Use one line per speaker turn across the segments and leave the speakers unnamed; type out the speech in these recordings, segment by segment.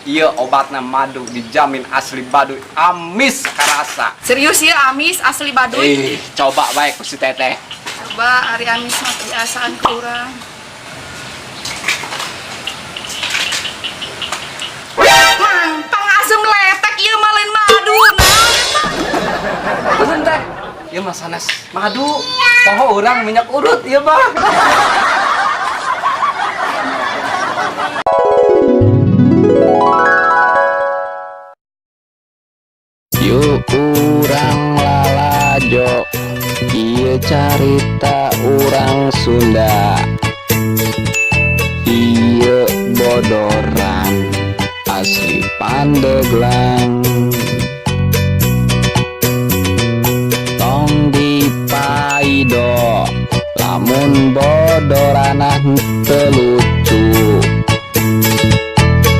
Iya obatnya madu dijamin asli Baduy amis karasa.
Serius ya amis asli Baduy.
Coba baik ku si teteh.
Coba hari amis mah kebiasaan kurang. Mang, pangasem letek ieu malin madu.
Bener teh. Ieu mah sanes madu. Poho urang minyak urut ieu mah.
Yuk urang lalajo, ieu carita urang Sunda. Ieu bodoran asli Pandeglang. Tong dipaido, lamun bodoranna henteu lucu.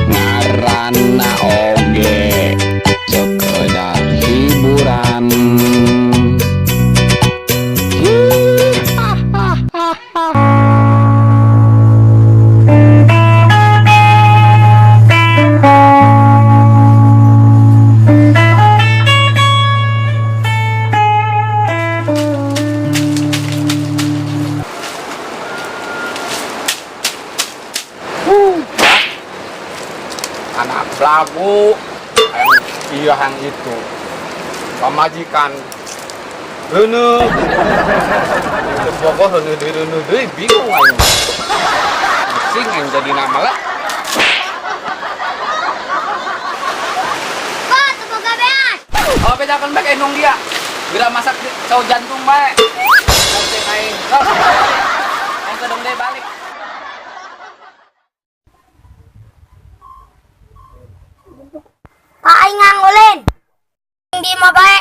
Ngaranna oge sekedar hiburan.
Anak belagu yang itu pamajikan heuneuh pokok heuneuh deui bingung aing pusing yang jadi nama lah.
Kok teboga beas?
Oh bedakan bae endong dia geura masak saus jantung bae nanti aing tos aing kedong deui balik.
Pak aing ngangulin. Di mah bae.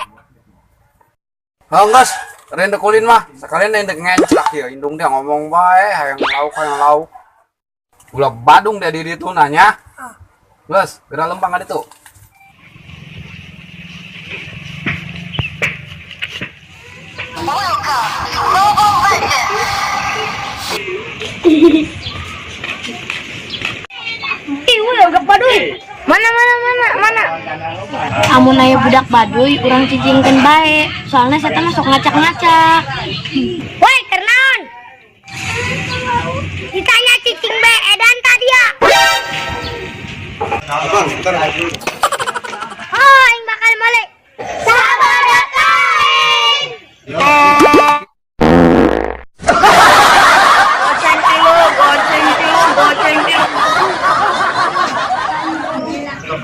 Oh geus rende kulin mah sekalian rende ngenclak ya indung dia ngomong bae hayang lauk ulah badung dia di ditu nanya. Geus geura lempang ka ditu.
Ieu budak Baduy. Mana. Amun aya budak Baduy urang cicingkeun bae. Soalnya saya teh sok ngacak-ngacak. Woi, Kernon. Ditanya cicing bae edan tadi ya.
Abang bentar aja.
Oh, aing bakal balik. Sabar datang.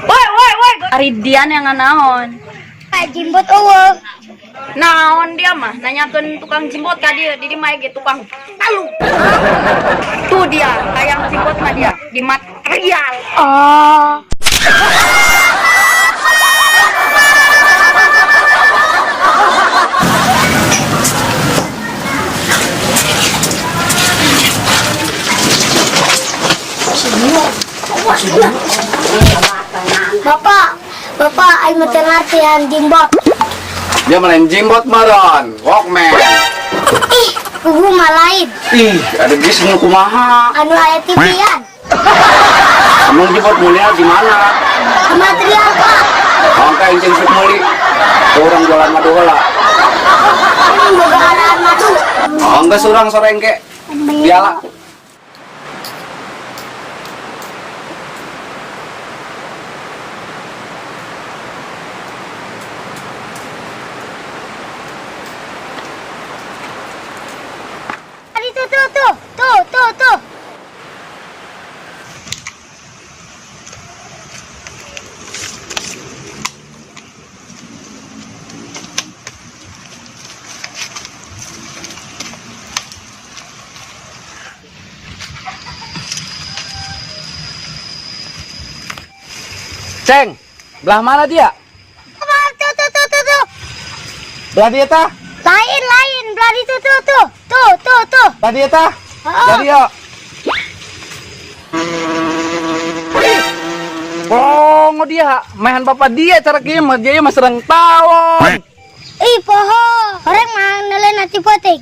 Woi. Ari Dian yang naon?
Jimbot eueuh.
Naon dia mah nanyakeun tukang jimbot ka dieu, di mah ge tukang talu. Tuh dia, hayang jimbot mah dia di material.
Oh. Bapak, aing mah teu ngartian jimbot.
Dia main jimbot maron, Walkman.
Ih, kugu mah lain.
Ih, ada geus nu kumaha.
Anu aya TV-an.
Kamu jimbot mulia di mana?
Di material, Pak.
Angka yang suk meuli. Orang jualan madu heula.
Ini boga araan madu.
Angga surang sorengke. Biala.
Tuh.
Ceng, belah mana dia?
Tuh.
Belah dia tah?
Lain, belah itu tuh.
Belah dia tah? Belah dia. Oh, dia, main bapak dia cara kieu mah dia mah serang tawon.
Ih, poho. Orang mah nelen hati poting.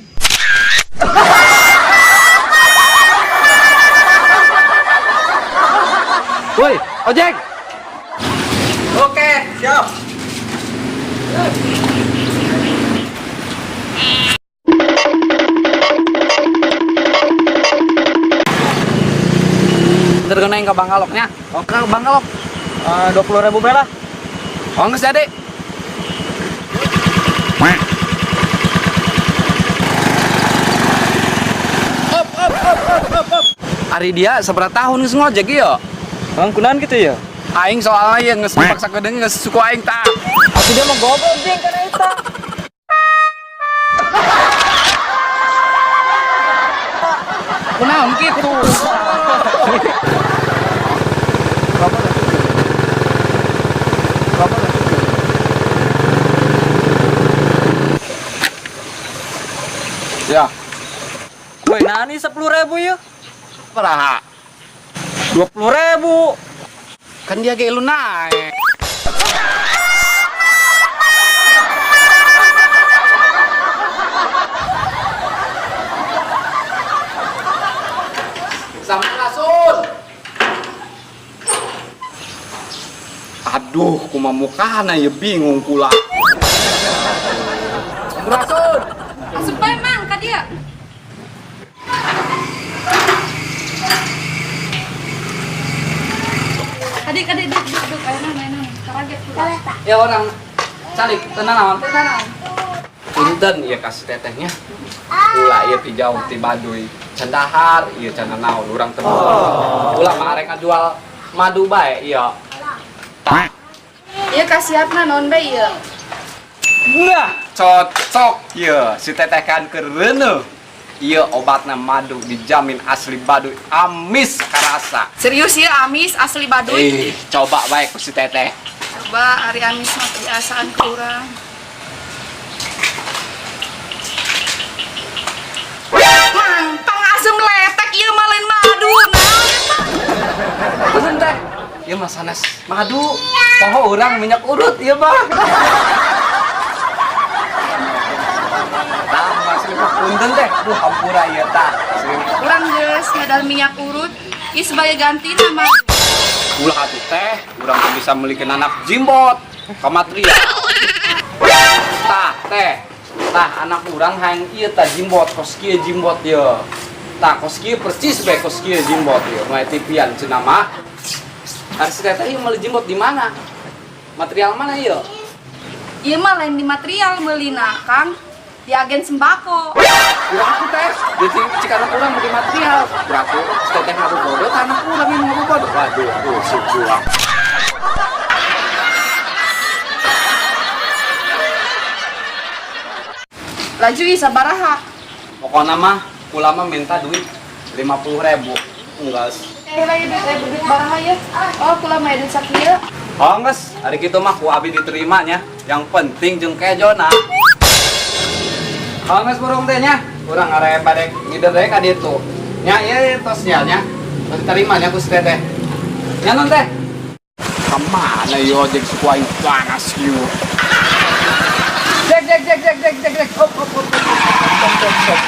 Woi, ojek. Oke, siap. Tergenain ke Bangkaloknya. Oh, ke Bangkalok.
20.000 bela.
Oh, nggak jadi. Hari dia seberapa tahun geus ngojek ya?
Bang kunaon gitu ya?
Aing soalnya yang geus dipaksa kedeung geus suku aing tah.
Tapi dia mau goblok jeng kana eta.
Kunaon kitu? Ya,
Woi, nani 10.000 ya?
peraha.
20.000.
Kan dia ge lu naik. Sampai lasun. Aduh, kumamukana ya bingung kula. Lasun.
Supaya mang ka dia. Kadi duk ayeuna karaget pula.
Ya orang calik tenang naon.
Tenang.
Punten ieu kasih tetehnya. Ulah ieu ti jauh ti Baduy. Can dahar ieu can naon urang teu. Ulah mah arek ngajual madu bae ieu.
Ieu kasihatna naon bae ieu?
Nah, cocok ieu si teteh kan kereuneuh. Ieu obatna madu dijamin asli Baduy amis karasa.
Serius ieu amis asli Baduy.
Coba bae ku si teteh.
Coba ari amis mah kebiasaan ke urang. Mang, pangasem letek ieu mah lain madu. Naon eta?
Punten teh. Ieu mah sanes madu. Poho urang minyak urut ieu mah. Tah masih punten teh. Duh hampura ieu tah.
Urang geus modal minyak urut, ieu sebagai ganti nama.
Ulah atuh teh, urang teh bisa melikeun anak jimbot ka material. Tah teh. Tah anak urang hayang ieu tah jimbot, kos kieu jimbot ieu. Tah kos kieu percis bae kos kieu jimbot ieu. Moe tipian cenah mah. Ari si teteh ieu meuli jimbot di mana? Material mana ieu?
Ieu mah lain di material meulina, Kang. Di agen sembako.
Urang aku teh, jadi cik anak urang beli material. Berapa? Si teteh ngaku bodoh, anak urang yang ngaku bodoh. Waduh, busuk gua.
Laju ieu sabaraha?
Pokoknya mah, kula mah minta duit 50.000. Enggak.
Lagi duit baraha ya? Oh, kula mah duit sakieu.
Oh, nges, hari gitu mah ku abi diterimanya. Yang penting jeung kejona. Oh, nges burung teh nya. Urang arek badek ngider deui ka ditu. Nya ieu tos nya nya. Tos terimanya ku si teteh. Nya non teh. Kamana ieu ojek suku aing panas ieu. Jek.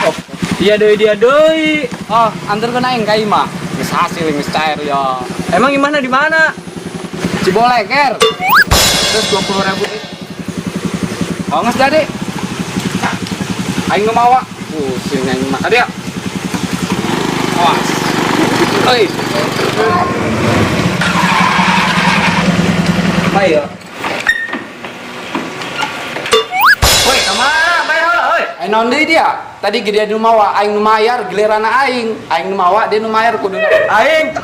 Hop.
Dia deui.
Oh, anterkeun aing ka imah. Geus hasil geus cair ya.
Emang gimana di mana?
Ciboleker. Terus 20.000. Oh, nges jadi. Aing nu mawa. Pusing aing mah. Adia. Awas. Euy. Bae. Woi, kemana? Bae heula, euy. Aing naon deui dia? Tadi gede nu mawa, aing nu mayar giliran aing. Aing nu mawa, dia nu mayar kudu.
Aing.